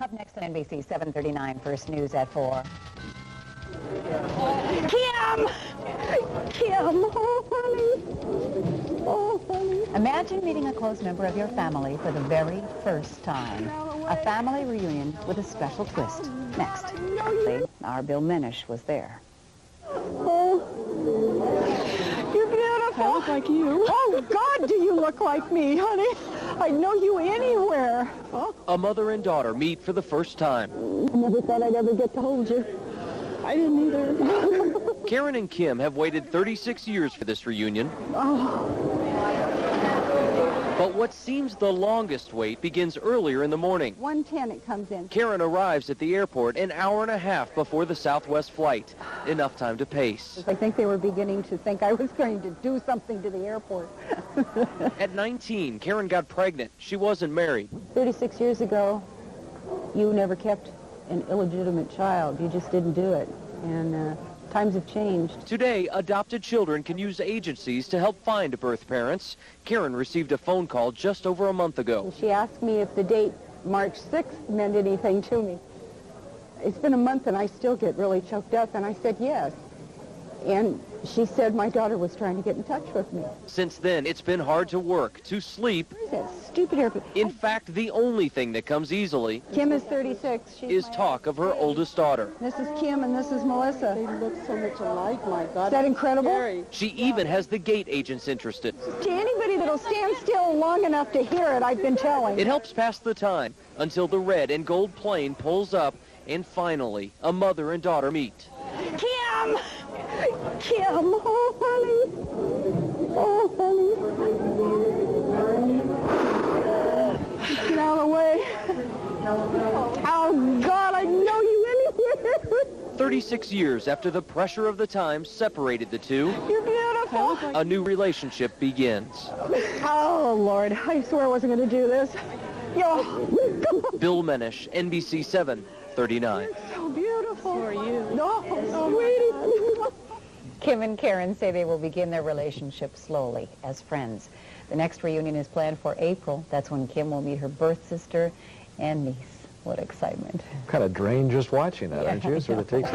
Up next on NBC 739, First News at 4. Kim! Kim! Oh, honey. Oh, honey. Imagine meeting a close member of your family for the very first time. A family reunion with a special twist. Next. Our Bill Minish was there. Oh, you're beautiful. I look like you. Oh, God, do you look like me, honey? I'd know you anywhere. Oh. A mother and daughter meet for the first time. I never thought I'd ever get to hold you. I didn't either. Karen and Kim have waited 36 years for this reunion. Oh. But what seems the longest wait begins earlier in the morning. 1:10 it comes in. Karen arrives at the airport an hour and a half before the Southwest flight. Enough time to pace. I think they were beginning to think I was going to do something to the airport. At 19, Karen got pregnant. She wasn't married. 36 years ago, you never kept an illegitimate child. You just didn't do it. And times have changed. Today, adopted children can use agencies to help find birth parents. Karen received a phone call just over a month ago. She asked me if the date March 6th meant anything to me. It's been a month and I still get really choked up, and I said yes. And she said my daughter was trying to get in touch with me. Since then, it's been hard to work, to sleep. Where's that stupid airplane? In fact, the only thing that comes easily Kim is 36. is talk of her oldest daughter. This is Kim and this is Melissa. They look so much alike, my God. Is that incredible? Scary. She even has the gate agents interested. To anybody that'll stand still long enough to hear it, I've been telling. It helps pass the time until the red and gold plane pulls up and finally a mother and daughter meet. Kim! Kim! Oh, honey! Oh, honey! Get out of the way. Oh, God, I know you anywhere. 36 years after the pressure of the times separated the two, You're beautiful. a new relationship begins. Oh, Lord, I swear I wasn't going to do this. Yo, come on. Bill Minish, NBC 739. So beautiful. So are you. No, sweetie. Kim and Karen say they will begin their relationship slowly as friends. The next reunion is planned for April. That's when Kim will meet her birth sister and niece. What excitement. Kind of drained just watching that, aren't you? Sort of takes...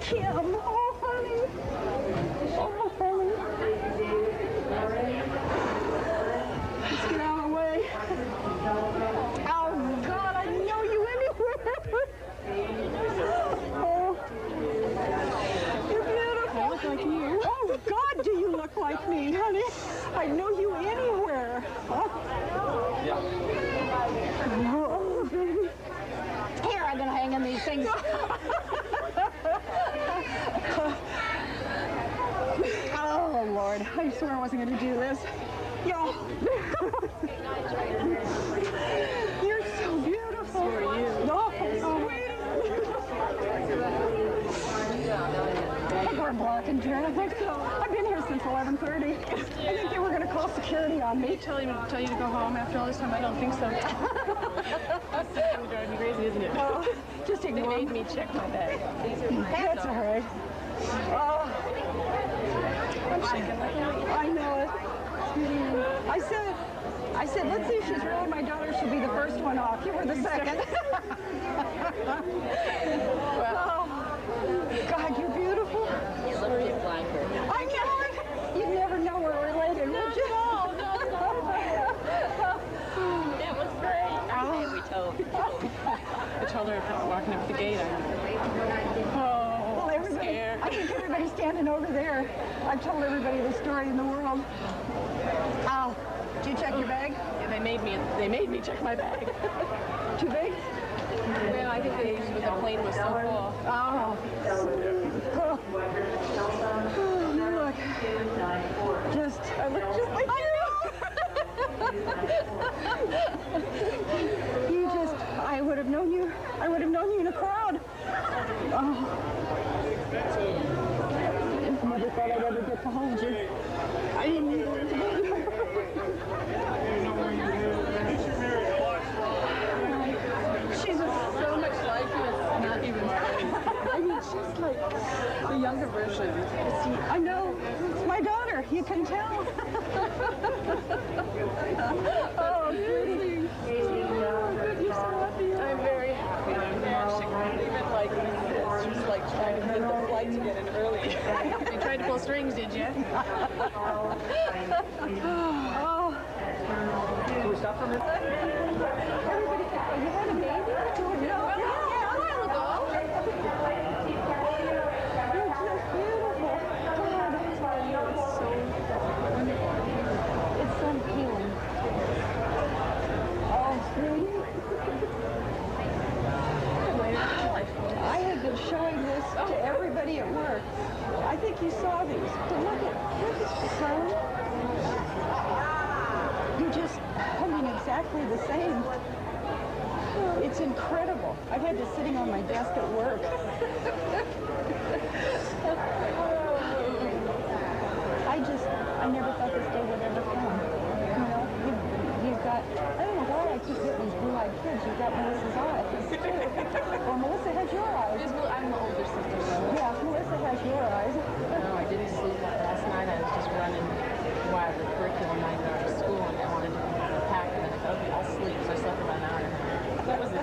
Kim, oh, honey. Oh, honey. Just get out of the way. Oh, God, I know you anywhere. Oh, you're beautiful. I look like you. Oh, God, do you look like me, honey? I know you anywhere. Oh. Yeah. Oh, baby. Here, I'm going to hang in these things. Oh, Lord, I swear I wasn't going to do this. Yo. You're so beautiful. So are you. Oh, I think we're blocking traffic. I've been here since 11:30. I think they were going to call security on me. Tell you to go home after all this time? I don't think so. That's driving me crazy, isn't it? Oh, just They ignore made me check my bag. That's all right. Oh. I'm shaking like I know it. I said, let's see if she's really my daughter. She'll be the first one off. You were the second. Well, oh, God, you're beautiful. you look just like her. I know it. You'd never know we're related, would you? No. That was great. Oh. We told. I told her walking up the gate. Well, everybody, I think everybody's standing over there. I've told everybody the story in the world. Oh, did you check your bag? Yeah, they made me check my bag. Too big? Well, I think the plane was so full. Oh. Oh, look. I look just like you. I would have known you in a crowd. Oh. Never thought I'd ever get to hold you. I didn't even want to hold you. She's so much like you, it's not even funny. I mean, she's like the younger version. I know. It's my daughter. You can tell. Oh, really? You're so happy. I'm very happy. She couldn't even like resist. She's like trying to get the flight to get in early. You tried to pull strings, did you? Oh. Can we stop for a minute? Everybody said, oh, you had a baby? No. Yeah, a while ago. You're just beautiful. God, I'm telling you, it's so wonderful. it's so healing. Oh, sweetie. I have been showing this to everybody at work. I think you saw these. But look at son. You just, I mean, exactly the same. It's incredible. I've had this sitting on my desk at work. I never thought this day would ever come. You know, you've got, I don't know why I keep getting these blue-eyed kids. You've got Melissa's eyes, too. Well, Melissa has your eyes. I'm the older sister, so. Yeah, Melissa has your eyes. No, I didn't sleep last night. I was just running while the curriculum night after school, and I wanted to pack, and then I thought, okay, I'll sleep. So I slept about an hour and a half. That was it.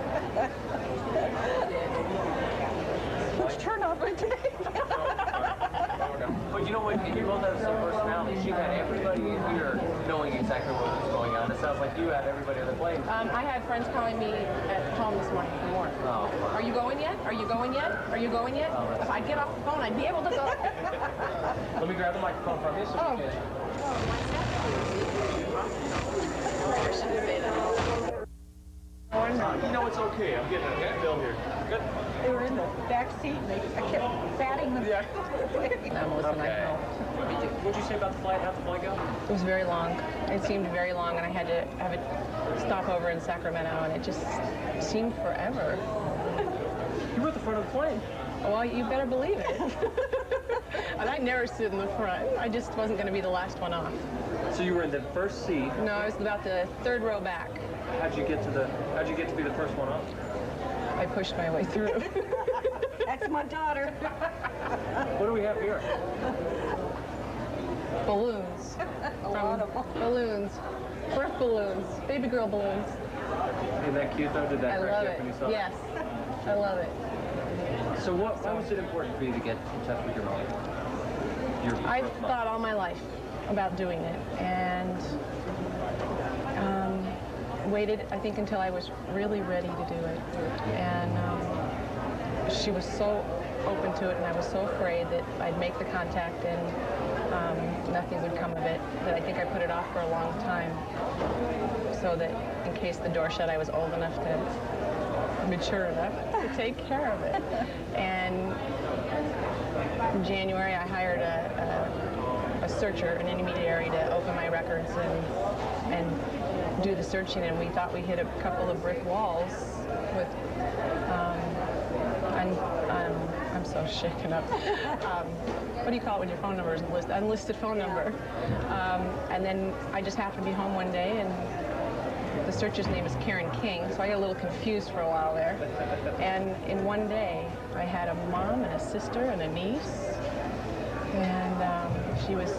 Which turn off my today? But you know what? You both have some personality. She had everybody in here knowing exactly what was going on. It sounds like you had everybody on the plane. I had friends calling me at home this morning from work. Oh. Are you going yet? Are you going yet? Are you going yet? If I'd get off the phone, I'd be able to go. Let me grab the microphone from you so we can. You know, it's okay. I'm getting a bill here. Good. They were in the back seat, and I kept batting them. Yeah. Now, Melissa and I Okay. know. What'd you say about the flight? How'd the flight go? It was very long. It seemed very long, and I had to have a stop over in Sacramento, and it just seemed forever. You were at the front of the plane. Well, you better believe it. And I never sit in the front. I just wasn't going to be the last one off. So you were in the first seat. No, I was about the third row back. How'd you get to be the first one off? I pushed my way through. That's my daughter. What do we have here? Balloons. lot of them. Balloons. Birth balloons. Baby girl balloons. Isn't that cute though? Did that I crack love you up it. when you saw Yes. I love it. that? So why was it important for you to get in touch with your mom? I thought all my life about doing it, and waited, I think, until I was really ready to do it. And she was so open to it, and I was so afraid that I'd make the contact and nothing would come of it, that I think I put it off for a long time, so that in case the door shut, I was old enough to, mature enough to take care of it. And in January, I hired a searcher, an intermediary, to open my records and do the searching, and we thought we hit a couple of brick walls with, I'm so shaken up. What do you call it when your phone number is listed? Unlisted phone number. And then I just happened to be home one day, and the searcher's name is Karen King, so I got a little confused for a while there. And in one day, I had a mom and a sister and a niece, and she was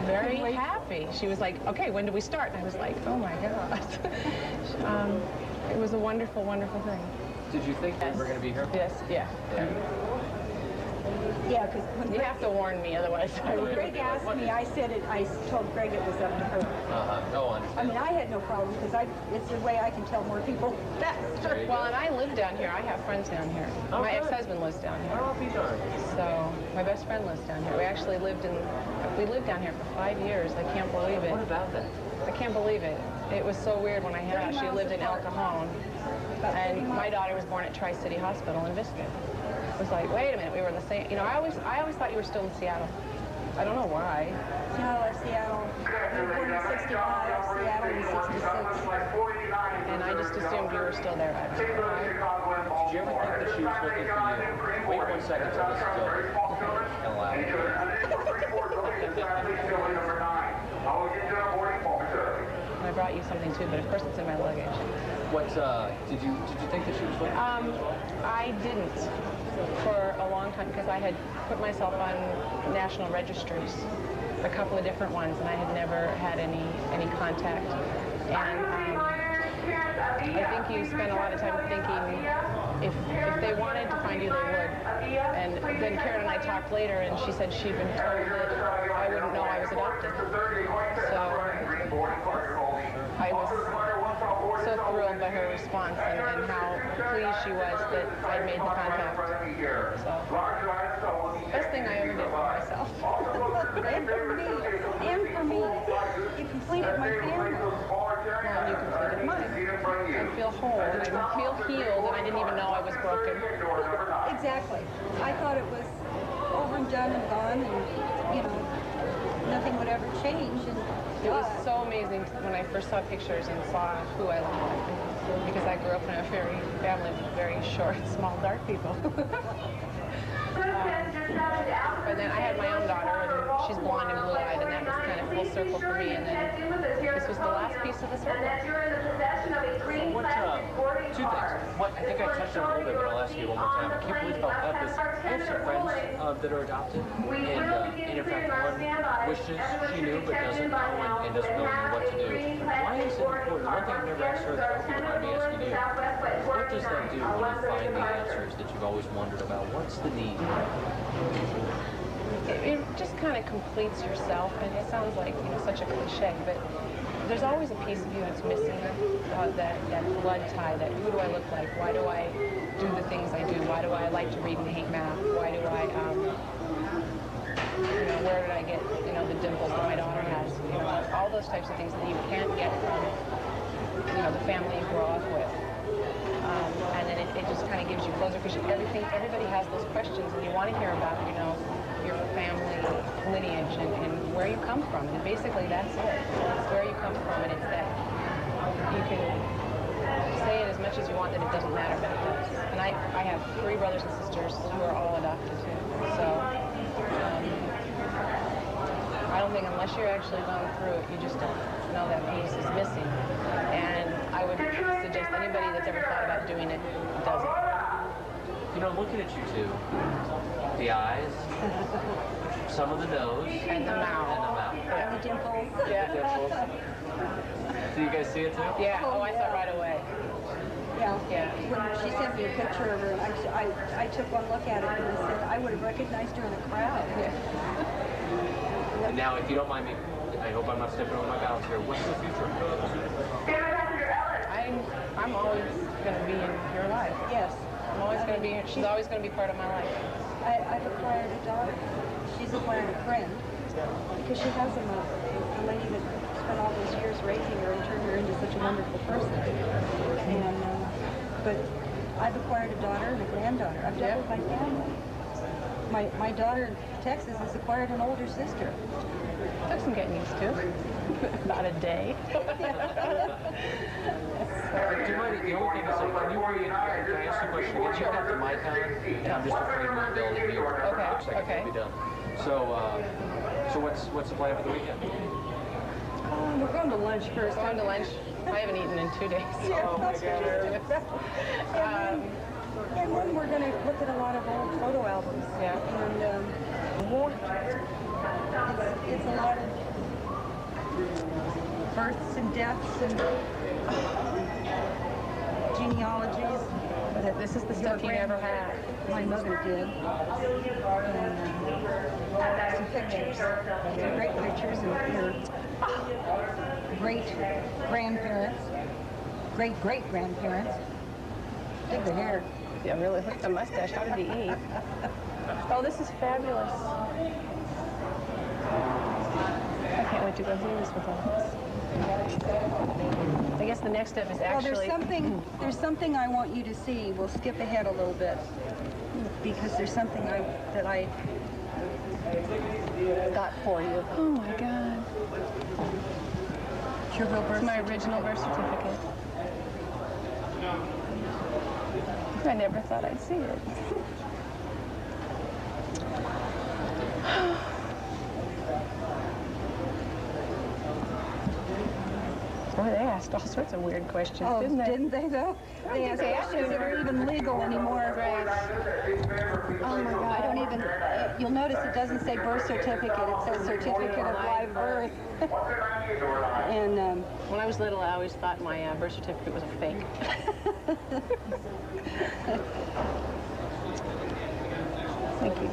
very happy. She was like, okay, when do we start? And I was like, oh my God. It was a wonderful, wonderful thing. Did you think we were going to be here? Yes, yeah. Yeah, because when You have to warn me, otherwise I would. Greg asked me, I said it, I told Greg it was up to her. Oh, I understand. mean, I had no problem because it's the way I can tell more people faster. Well, and I live down here. I have friends down here. Oh, My good. ex-husband lives down here. Oh, be darned. So my best friend lives down here. We actually lived down here for 5 years. I can't believe it. What about that? I can't believe it. It was so weird when I had her. She lived in El Cajon, and my daughter was born at Tri-City Hospital in Vista. It was like, wait a minute, we were in the same. You know, I always thought you were still in Seattle. I don't know why. No, Seattle. You were born in 65, Seattle in 66. And I just assumed you were still there. Did you ever think that she was looking for you? Wait 1 second till this is over. And allow it. I brought you something too, but of course it's in my luggage. What, did you think that she was looking for you? I didn't for a long time because I had put myself on national registries, a couple of different ones, and I had never had any contact. And I think you spend a lot of time thinking if they wanted to find you, they would. And then Karen and I talked later, and she said she'd been told that I wouldn't know I was adopted. So I was so thrilled by her response and how pleased she was that I made the contact. So, best thing I ever did for myself. And for me. And for me. You completed my family. Well, you completed mine. I feel whole, and I feel healed, and I didn't even know I was broken. Exactly. I thought it was over and done and gone, and, you know, nothing would ever change. And it was so amazing when I first saw pictures and saw who I looked like, because I grew up in a family with very short, small, dark people. But then I had my own daughter, and she's blonde and blue-eyed, and that was kind of full circle for me. And then this was the last piece of the circle. What, two things. What, I think I touched on it a little bit, but I'll ask you one more time. I can't believe how bad this. I have some friends that are adopted, and in fact, one wishes she knew but doesn't know and doesn't really know what to do. Why is it important? One thing I've never asked her, that I hope you don't mind me asking you, what does that do when you find the answers that you've always wondered about? What's the need? It just kind of completes yourself, and it sounds like, you know, such a cliche, but there's always a piece of you that's missing, that blood tie, that who do I look like, why do I do the things I do, why do I like to read and hate math, why do I, you know, where did I get, you know, the dimples that my daughter has, you know, all those types of things that you can't get from, you know, the family you grow up with. And then it just kind of gives you closure, because everybody has those questions, and you want to hear about, you know, your family lineage and where you come from. And basically that's it. It's where you come from, and it's that you can say it as much as you want that it doesn't matter, but it does. And I have 3 brothers and sisters who are all adopted too. So I don't think unless you're actually going through it, you just don't know that piece is missing. And I would suggest anybody that's ever thought about doing it does it. You know, looking at you two, the eyes, some of the nose, and the mouth. And the mouth. And the dimples. Yeah. The dimples. Do you guys see it too? Yeah. Oh, I saw it right away. Yeah. Yeah. When she sent me a picture of her, I took one look at it, and I said, I would have recognized her in a crowd. Yeah. And now, if you don't mind me, I hope I'm not stepping over my bounds here. What's the future? I'm always going to be in your life. Yes. I'm always going to be. She's always going to be part of my life. I've acquired a daughter. She's acquired a friend because she has a mother, a lady that spent all those years raising her and turned her into such a wonderful person. And but I've acquired a daughter and a granddaughter. I've doubled my family. My daughter in Texas has acquired an older sister. Took some getting used to. About a day. Do you mind, the only thing is, can you read, can I ask you a question? Again, you've got the mic on, and I'm just afraid we'll build a view. Okay, Looks like okay. it can be done. So what's the plan for the weekend? We're going to lunch first. Going to lunch. I haven't eaten in 2 days. Oh my God. And then we're going to look at a lot of old photo albums. Yeah. And it's a lot of births and deaths and genealogies. This is the stuff you never had. My mother did. And some pictures. Some great pictures of her great-grandparents, great-great-grandparents. Dig the hair. Yeah, really. Look at the mustache. How did he eat? Oh, this is fabulous. I can't wait to go through this with us. I guess the next step is actually... Well, there's something I want you to see. We'll skip ahead a little bit because there's something that I got for you. Oh my God. It's your real birth It's my original birth certificate. I never thought I'd see it. Boy, they asked all sorts of weird questions, Oh, didn't they? didn't they though? They asked questions that are even legal anymore. Oh my God. I don't even, you'll notice it doesn't say birth certificate, it says certificate of live birth. And When I was little, I always thought my birth certificate was a fake. Thank you.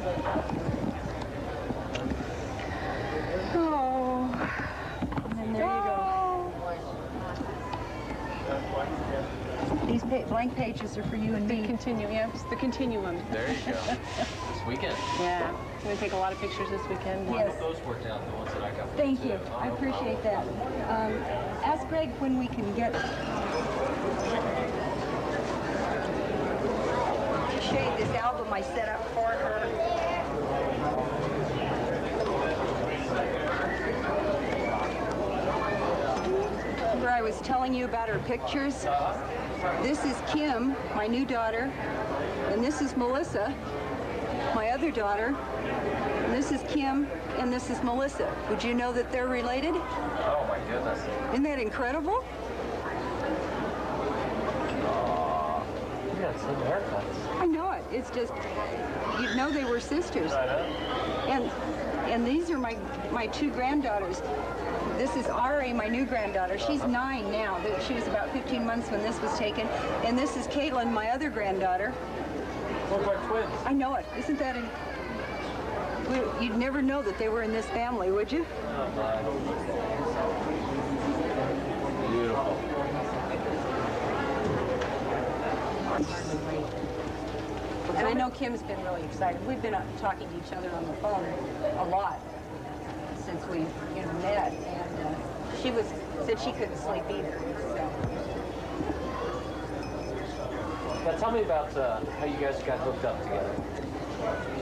Oh. then there you go. These blank pages are for you and The me. continuum, yeah, it's the continuum. There you go. This weekend. Yeah. I'm going to take a lot of pictures this weekend. Yes. Those worked out, the ones that I got. Thank you. I appreciate that. Ask Greg when we can get to show you this album I set up for her. Where I was telling you about her pictures. This is Kim, my new daughter, and this is Melissa, my other daughter. And this is Kim, and this is Melissa. Would you know that they're related? Oh my goodness. Isn't that incredible? You got some haircuts. I know it. It's just, you'd know they were sisters. I know. And these are my two granddaughters. This is Ari, my new granddaughter. She's 9 now. She was about 15 months when this was taken. And this is Caitlin, my other granddaughter. Look like twins. I know it. Isn't that you'd never know that they were in this family, would you? Oh my. Beautiful. And I know Kim's been really excited. We've been talking to each other on the phone a lot since we met, and she said she couldn't sleep either. So. Now tell me about how you guys got hooked up together.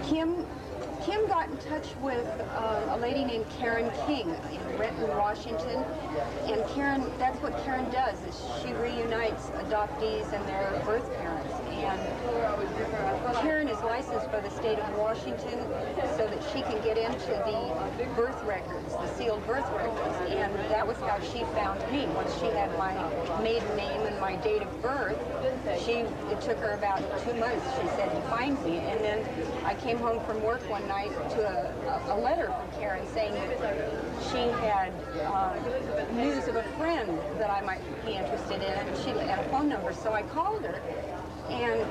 Kim got in touch with a lady named Karen King in Renton, Washington. And that's what Karen does, is she reunites adoptees and their birth parents. And Karen is licensed by the state of Washington so that she can get into the birth records, the sealed birth records. And that was how she found me. Once she had my maiden name and my date of birth, it took her about 2 months, she said, to find me. And then I came home from work one night to a letter from Karen saying that she had news of a friend that I might be interested in, and she had a phone number. So I called her, and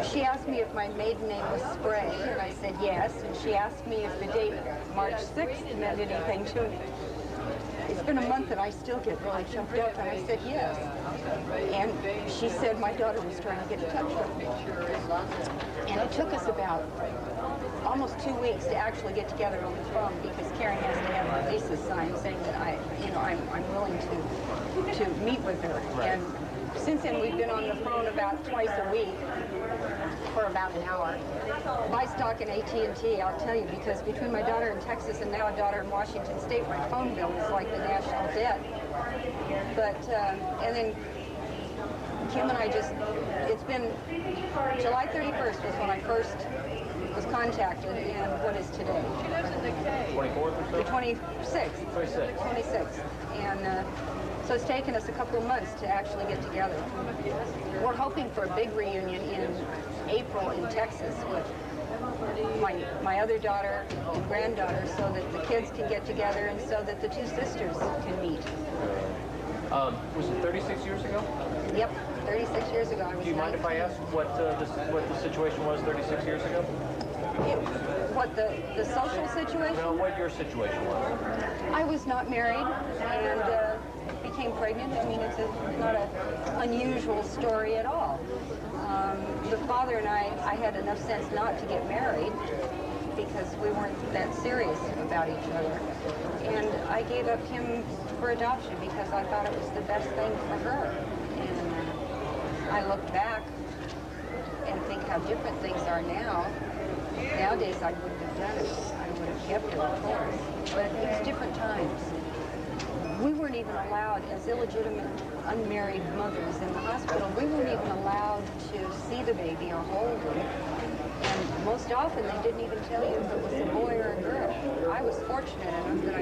she asked me if my maiden name was Spray, and I said yes. And she asked me if the date March 6th meant anything to me. It's been a month and I still get really choked up, and I said yes. And she said my daughter was trying to get in touch with me. And it took us about almost 2 weeks to actually get together on the phone, because Karen has to have a releases signed saying that I'm willing to meet with her. Right. And since then we've been on the phone about twice a week for about an hour. Buy stock in AT&T, I'll tell you, because between my daughter in Texas and now a daughter in Washington State, my phone bill is like the national debt. But, and then Kim and I it's been July 31st was when I first was contacted, and what is today? 24th or so? The 26th. 26th. And so it's taken us a couple of months to actually get together. We're hoping for a big reunion in April in Texas with my other daughter and granddaughter, so that the kids can get together and so that the two sisters can meet. Was it 36 years ago? Yep, 36 years ago. I was Do you mind if I 19. ask what the situation was 36 years ago? What, the social situation? No, what your situation was. I was not married and became pregnant. I mean, it's not an unusual story at all. The father and I had enough sense not to get married because we weren't that serious about each other. And I gave up him for adoption because I thought it was the best thing for her. And I looked back and think how different things are now. Nowadays, I wouldn't have done it. I would have kept her, of course. But it was different times. We weren't even allowed, as illegitimate, unmarried mothers in the hospital, we weren't even allowed to see the baby or hold him. And most often, they didn't even tell you if it was a boy or a girl. I was fortunate enough that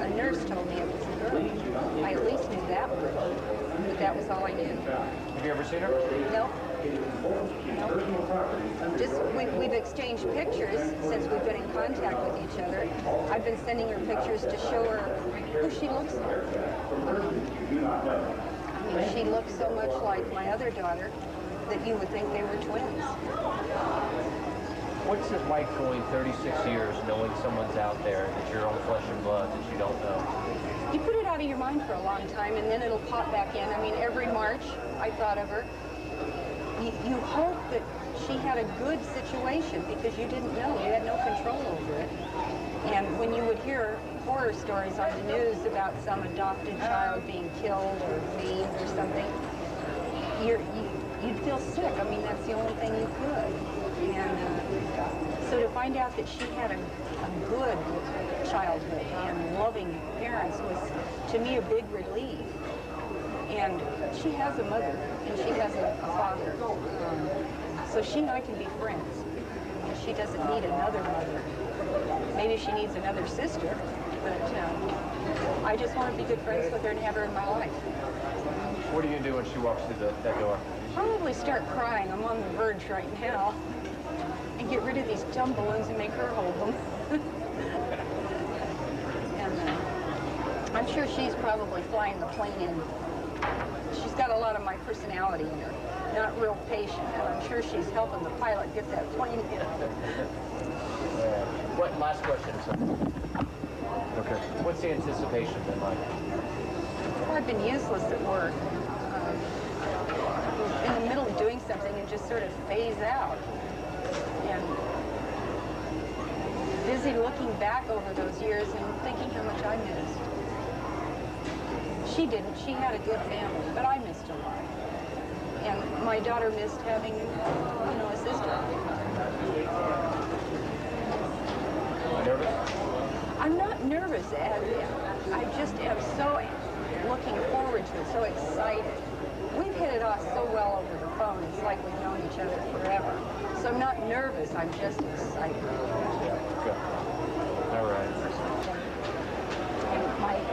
a nurse told me it was a girl. I at least knew that much, but that was all I knew. Have you ever seen her? No. Just we've exchanged pictures since we've been in contact with each other. I've been sending her pictures to show her who she looks like. I mean, she looks so much like my other daughter that you would think they were twins. What's it like going 36 years knowing someone's out there that's your own flesh and blood that you don't know? You put it out of your mind for a long time, and then it'll pop back in. I mean, every March, I thought of her. You hope that she had a good situation because you didn't know. You had no control over it. And when you would hear horror stories on the news about some adopted child being killed or maimed or something, you'd feel sick. I mean, that's the only thing you could. And so to find out that she had a good childhood and loving parents was, to me, a big relief. And she has a mother, and she has a father. So she and I can be friends. And she doesn't need another mother. Maybe she needs another sister, but I just want to be good friends with her and have her in my life. What are you going to do when she walks through that door? Probably start crying. I'm on the verge right now. And get rid of these dumb balloons and make her hold them. And I'm sure she's probably flying the plane in. She's got a lot of my personality in her. Not real patient, and I'm sure she's helping the pilot get that plane in. What last question, sir? Okay. What's the anticipation been like? Well, I've been useless at work. In the middle of doing something and just sort of phase out. And busy looking back over those years and thinking how much I missed. She didn't. She had a good family, but I missed a lot. And my daughter missed having, a sister. Nervous? I'm not nervous, Ed. I just am so looking forward to it, so excited. We've hit it off so well over the phone. It's like we've known each other forever. So I'm not nervous. I'm just excited. Good. All right.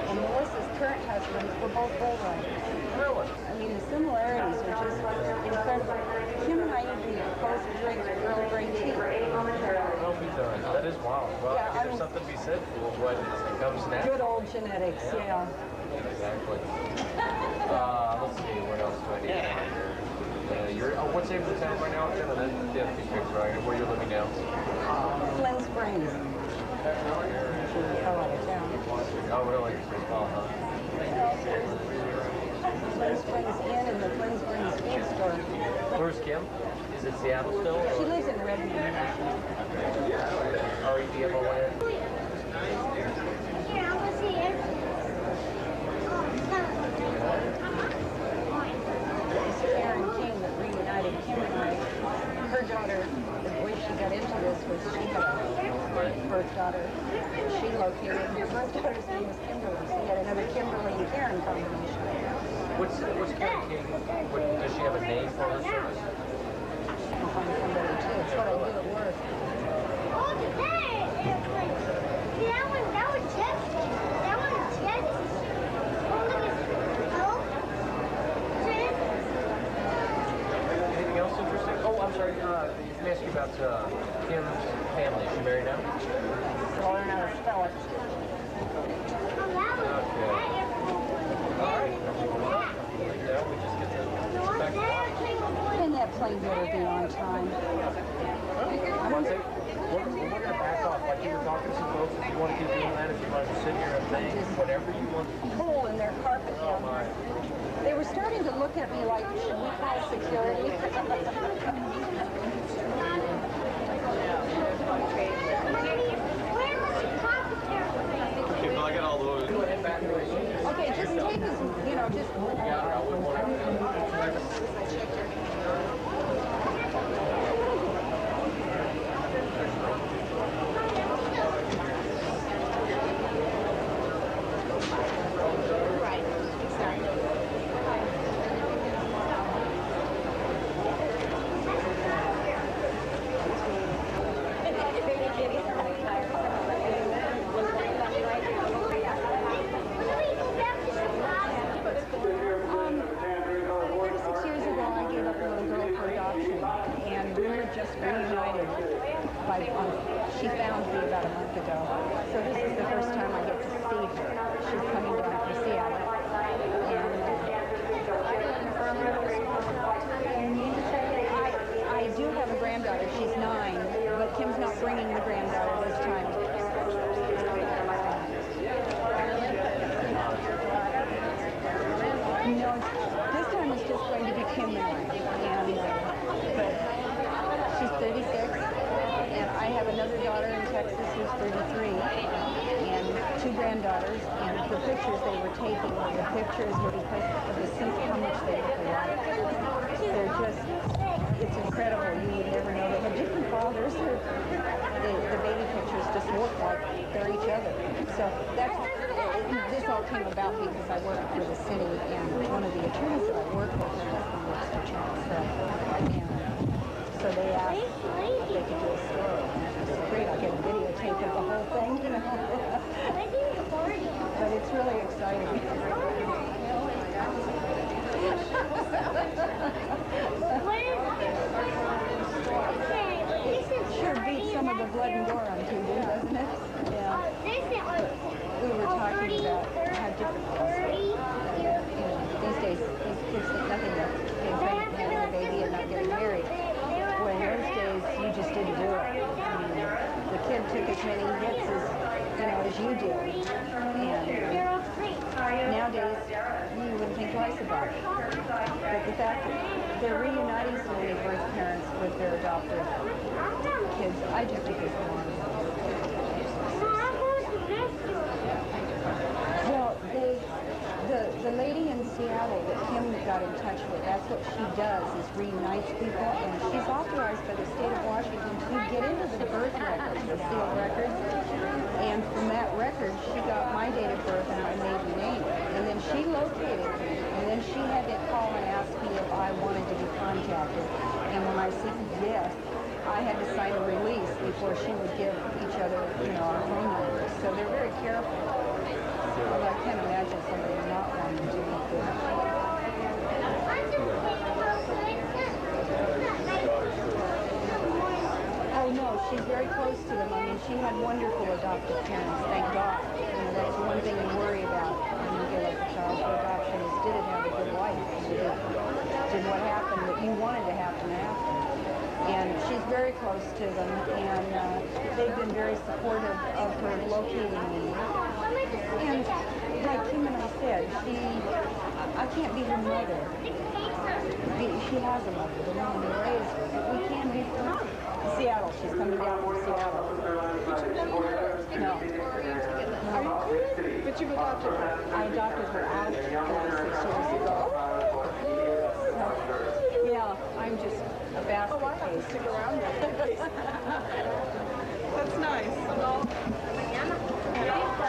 And Melissa's current husband were both bull riders. Really? I mean, the similarities are just incredible. Kim and I even both drink Earl Grey tea. Oh, he does. That is wild. Well, Yeah, I think there's something to be said for what comes next. Good old genetics, yeah. Exactly. Let's see, what else do I need here? What's the name of the town right now? Where you're living now? Flint Springs. Hell out of town. Oh, really? Oh, huh. Flint Springs Inn and the Flint Springs Feed Store. Where's Kim? Is it Seattle still? She lives in Redmond. Oh, you have a land? It's Karen King that reunited Kim and I. Her daughter, the way she got into this was she had a birth daughter. She located her birth daughter's name was Kimberly. She had another Kimberly and Karen combination. What's Karen King? Does she have a name for her service? I'll find somebody too. It's what I do at work. Anything else interesting? Oh, I'm sorry. Let me ask you about Kim's family. Is she married now? So I'll learn how to spell it. Okay. All right. Yeah, we just get to back to work. And that plane better be on time. I want to say, we're going to back off. Like you were talking to some folks, if you want to keep doing that, if you want to sit here and think, whatever you want. Hole in their carpet. Oh, my. They were starting to look at me like, should we call security? Okay, well, I got all those. Okay, just take us, just... She found me about a month ago. So this is the first time I get to see her. She's coming down from Seattle. And I do have a granddaughter. She's 9, but Kim's not bringing the granddaughter this time. No, this time it's just going to be Kim and I. But she's 36, and I have another daughter in Texas who's 33, and 2 granddaughters, and the pictures they were taking were the pictures were because of the simple how much they look alike. They're just, it's incredible. You would never know they have different fathers. The baby pictures just look like they're each other. So this all came about because I work for the city, and one of the attorneys that I work with, her husband works for Channel 7. So they asked if they could do a story. And I said, great, I'll get a videotape of the whole thing, you know. But it's really exciting. Sure beats some of the blood and gore on TV, doesn't it? Yeah. We were talking about how difficult these days these kids think nothing of getting pregnant, having a baby, and not getting married. Well, in those days, you just didn't do it. I mean, the kid took as many hits as you did. And nowadays, you wouldn't think twice about it. But the fact that they're reuniting so many birth parents with their adopted kids, I just think it's wonderful. Well, the lady in Seattle that Kim got in touch with, that's what she does, is reunites people, and she's authorized by the state of Washington to get into the birth records, the sealed records, and from that record, she got my date of birth and my maiden name, and then she located me, and then she had to call and ask me if I wanted to be contacted, and when I said yes, I had to sign a release before she would give each other, our phone numbers, so they're very careful. Well, I can't imagine somebody not wanting to do that. Oh, no, she's very close to them. I mean, she had wonderful adoptive parents, thank God. That's one thing you worry about when you give up a child for adoption is, did it have a good life? Did what happened that you wanted to happen happen? And she's very close to them, and they've been very supportive of her locating me. And like Kim and I said, I can't be her mother. She has a mother, the one who raised her, but we can be friends. Seattle, she's coming down from Seattle. No. Are you kidding? But you've adopted her. I adopted her out 36 years ago. So, yeah, I'm just a basket case. I have to stick around there. That's nice.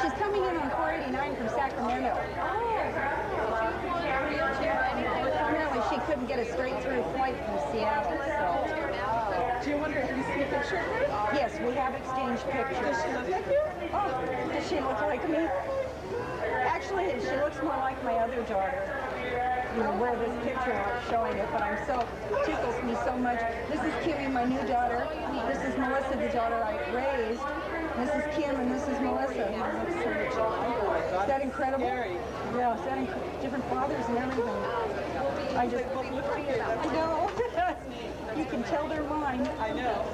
She's coming in on 489 from Sacramento. Apparently she couldn't get a straight through flight from Seattle, so. Do you wonder if you see a picture of her? Yes, we have exchanged pictures. Does she look like you? Oh, does she look like me? Actually, she looks more like my other daughter. Where this picture is showing it, but tickles me so much. This is Kimmy, my new daughter. This is Melissa, the daughter I raised. This is Kim, and this is Melissa. Is that incredible? Yeah, is that different fathers and everything. I just look like it. I know. You can tell they're mine. I know.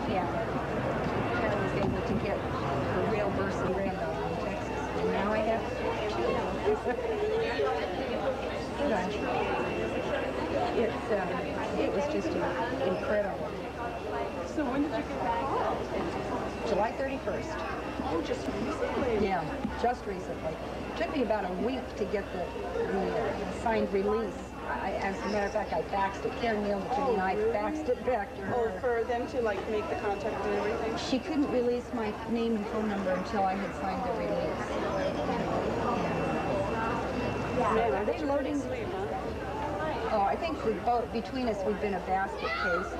Yeah. Karen was able to get her real birth certificate in Texas. And now I have it was just incredible. So when did you get back? July 31st. Oh, just recently? Yeah, just recently. It took me about a week to get the signed release. As a matter of fact, I faxed it. Karen mailed it to me, and I faxed it back to her. Oh, for them to, make the contact and everything? She couldn't release my name and phone number until I had signed the release. Man, are they loading? Sleep, huh? Oh, I think between us, we've been a basket case.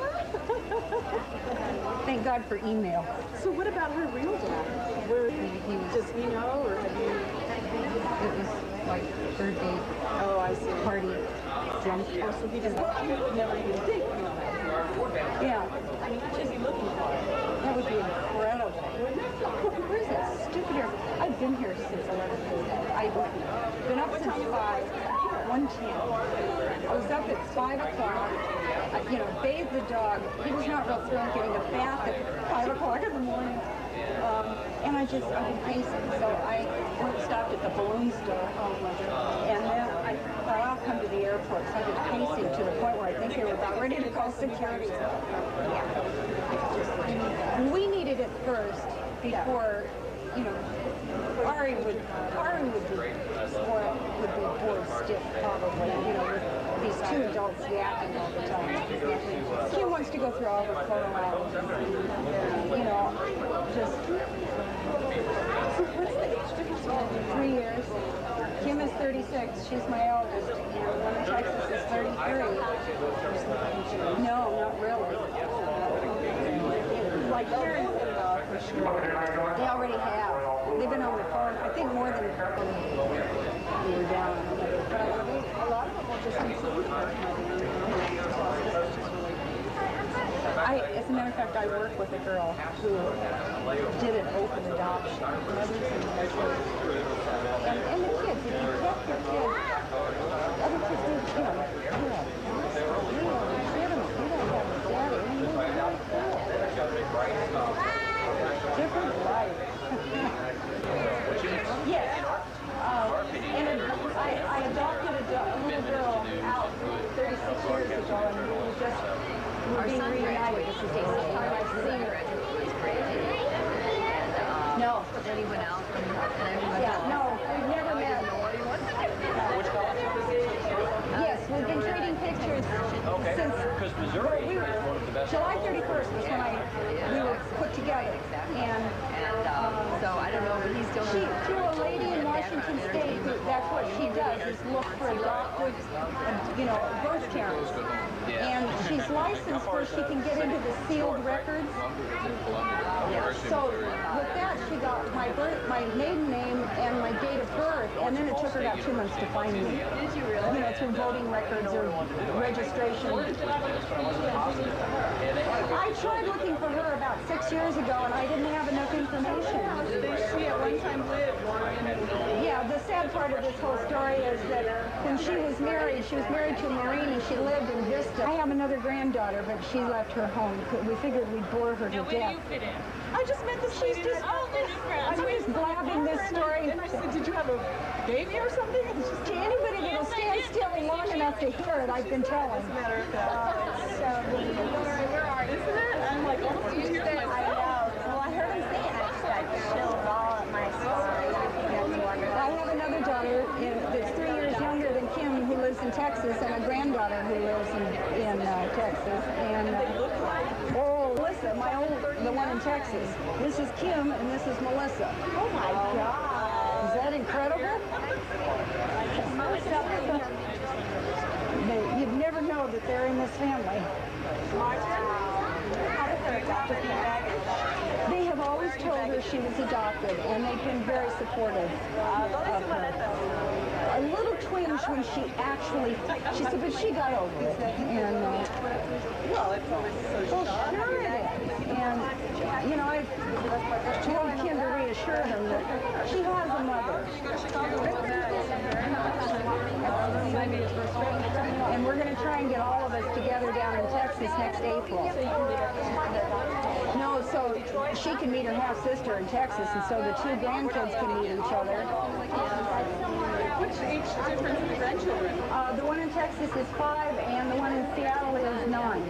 Thank God for email. So what about her real dad? Does he know, or have you... It was like third date. Oh, I see. Party. Drunk. Oh, so he doesn't never even think. Yeah. I mean, what is he looking for? That would be incredible. Where's that stupid air? I've been here since 11:30. I've been up since 5, 1:10. I was up at 5 o'clock. Bathed the dog. He was not real thrilled getting a bath at 5 o'clock in the morning. And I've been pacing. So I stopped at the balloon store. And then I thought I'll come to the airport. So I was pacing to the point where I think they were about ready to call security. Yeah. We needed it first before, Ari would be bored stiff probably, with these two adults yakking all the time. Kim wants to go through all the photo albums, just... What's the age difference? 3 years. Kim is 36. She's my eldest. And the one in Texas is 33. No, not really. Like here, for sure. They already have. They've been on the phone, I think, more than we were down. But a lot of them will just include her. As a matter of fact, I work with a girl who did an open adoption. And the kids, if you kept your kids, other kids do, different life. Yes. And I adopted a little girl out 36 years ago, and we were being reunited. This is the first time I've seen her. No. Anyone else? Yeah, no, we've never met. Yes, we've been trading pictures since Because Missouri is one of the best. July 31st was when we were put together. And so I don't know if he's still... through a lady in Washington State, that's what she does, is look for adoptive, birth parents. And she's licensed where she can get into the sealed records. So with that, she got my maiden name and my date of birth, and then it took her about 2 months to find me. Did you really? Through voting records or registration. I tried looking for her about 6 years ago, and I didn't have enough information. She at one time lived. Yeah, the sad part of this whole story is that when she was married to a Marine, and she lived in Vista. I have another granddaughter, but she left her home. We figured we'd bore her to death. Fit in? I just met this lady. I'm just blabbing this story. And I said, did you have a baby or something? To anybody that will stand still long enough to hear it, I've been telling. Where are you? Isn't it? I'm like, almost in tears myself. I know. Well, I heard him say it, and I just got chills all at my story. I think that's wonderful. I have another daughter that's 3 years younger than Kim, who lives in Texas, and a granddaughter who lives in Texas. And Melissa, the one in Texas. This is Kim, and this is Melissa. Oh my God. Is that incredible? You'd never know that they're in this family. They have always told her she was adopted, and they've been very supportive of her. A little twinge when she said, but she got over it. And, well, it's always so sure it is. And, I told Kim to reassure them that she has a mother. And we're going to try and get all of us together down in Texas next April. No, so she can meet her half-sister in Texas, and so the two grandkids can meet each other. Which age difference in the grandchildren? The one in Texas is 5, and the one in Seattle is 9.